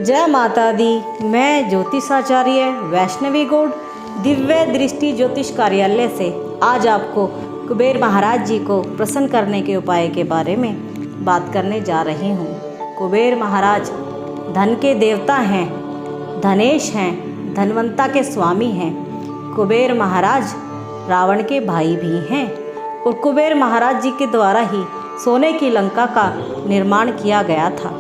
जय माता दी। मैं ज्योतिषाचार्य वैष्णवी गौड़ दिव्य दृष्टि ज्योतिष कार्यालय से आज आपको कुबेर महाराज जी को प्रसन्न करने के उपाय के बारे में बात करने जा रही हूँ। कुबेर महाराज धन के देवता हैं, धनेश हैं, धनवंता के स्वामी हैं। कुबेर महाराज रावण के भाई भी हैं और कुबेर महाराज जी के द्वारा ही सोने की लंका का निर्माण किया गया था।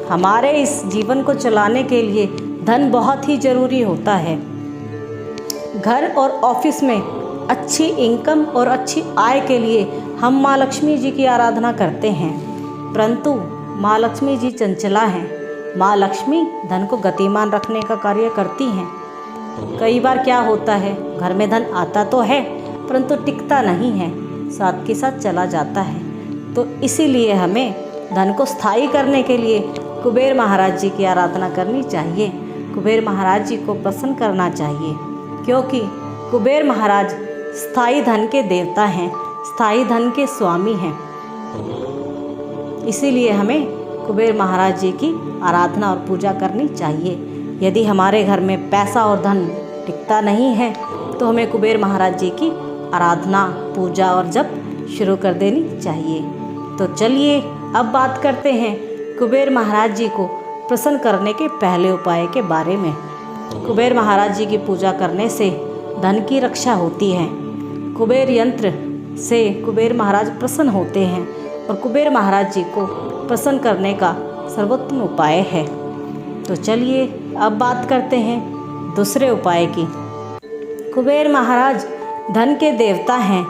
हमारे इस जीवन को चलाने के लिए धन बहुत ही ज़रूरी होता है। घर और ऑफिस में अच्छी इनकम और अच्छी आय के लिए हम माँ लक्ष्मी जी की आराधना करते हैं, परंतु माँ लक्ष्मी जी चंचला हैं। माँ लक्ष्मी धन को गतिमान रखने का कार्य करती हैं। कई बार क्या होता है, घर में धन आता तो है परंतु टिकता नहीं है, साथ के साथ चला जाता है। तो इसीलिए हमें धन को स्थायी करने के लिए कुबेर महाराज जी की आराधना करनी चाहिए। कुबेर महाराज जी को प्रसन्न करना चाहिए, क्योंकि कुबेर महाराज स्थायी धन के देवता हैं, स्थायी धन के स्वामी हैं। इसीलिए हमें कुबेर महाराज जी की आराधना और पूजा करनी चाहिए। यदि हमारे घर में पैसा और धन टिकता नहीं है तो हमें कुबेर महाराज जी की आराधना, पूजा और जप शुरू कर देनी चाहिए। तो चलिए अब बात करते हैं कुबेर महाराज जी को प्रसन्न करने के पहले उपाय के बारे में। कुबेर महाराज जी की पूजा करने से धन की रक्षा होती है। कुबेर यंत्र से कुबेर महाराज प्रसन्न होते हैं और कुबेर महाराज जी को प्रसन्न करने का सर्वोत्तम उपाय है। तो चलिए अब बात करते हैं दूसरे उपाय की। कुबेर महाराज धन के देवता हैं,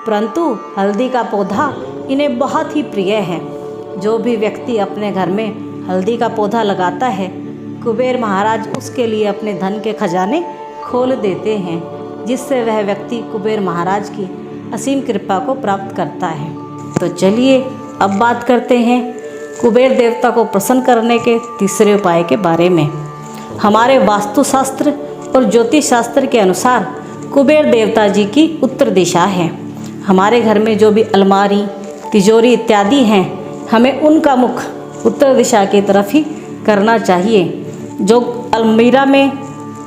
परंतु हल्दी का पौधा इन्हें बहुत ही प्रिय है। जो भी व्यक्ति अपने घर में हल्दी का पौधा लगाता है, कुबेर महाराज उसके लिए अपने धन के खजाने खोल देते हैं, जिससे वह व्यक्ति कुबेर महाराज की असीम कृपा को प्राप्त करता है। तो चलिए अब बात करते हैं कुबेर देवता को प्रसन्न करने के तीसरे उपाय के बारे में। हमारे वास्तुशास्त्र और ज्योतिष शास्त्र के अनुसार कुबेर देवता जी की उत्तर दिशा है। हमारे घर में जो भी अलमारी, तिजोरी इत्यादि हैं, हमें उनका मुख उत्तर दिशा की तरफ ही करना चाहिए। जो अलमीरा में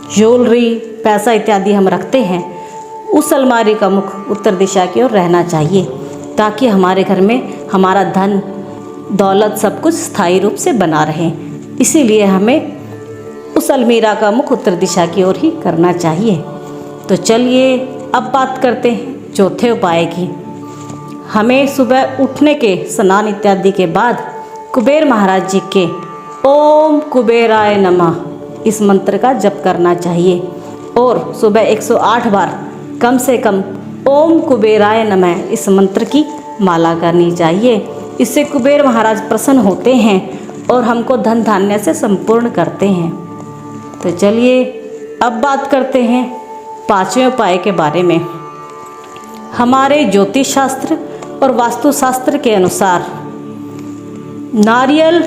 ज्वेलरी, पैसा इत्यादि हम रखते हैं, उस अलमारी का मुख उत्तर दिशा की ओर रहना चाहिए, ताकि हमारे घर में हमारा धन, दौलत सब कुछ स्थायी रूप से बना रहे। इसीलिए हमें उस अलमीरा का मुख उत्तर दिशा की ओर ही करना चाहिए। तो चलिए अब बात करते हैं चौथे उपाय की। हमें सुबह उठने के स्नान इत्यादि के बाद कुबेर महाराज जी के ओम कुबेराय नमः इस मंत्र का जप करना चाहिए और सुबह 108 बार कम से कम ओम कुबेराय नमः इस मंत्र की माला करनी चाहिए। इससे कुबेर महाराज प्रसन्न होते हैं और हमको धन धान्य से संपूर्ण करते हैं। तो चलिए अब बात करते हैं पांचवें उपाय के बारे में। हमारे ज्योतिष शास्त्र और वास्तुशास्त्र के अनुसार नारियल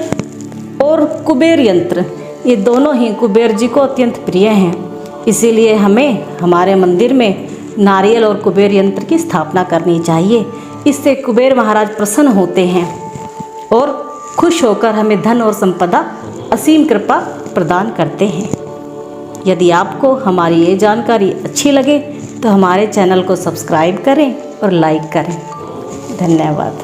और कुबेर यंत्र, ये दोनों ही कुबेर जी को अत्यंत प्रिय हैं। इसीलिए हमें हमारे मंदिर में नारियल और कुबेर यंत्र की स्थापना करनी चाहिए। इससे कुबेर महाराज प्रसन्न होते हैं और खुश होकर हमें धन और संपदा, असीम कृपा प्रदान करते हैं। यदि आपको हमारी ये जानकारी अच्छी लगे तो हमारे चैनल को सब्सक्राइब करें और लाइक करें। धन्यवाद।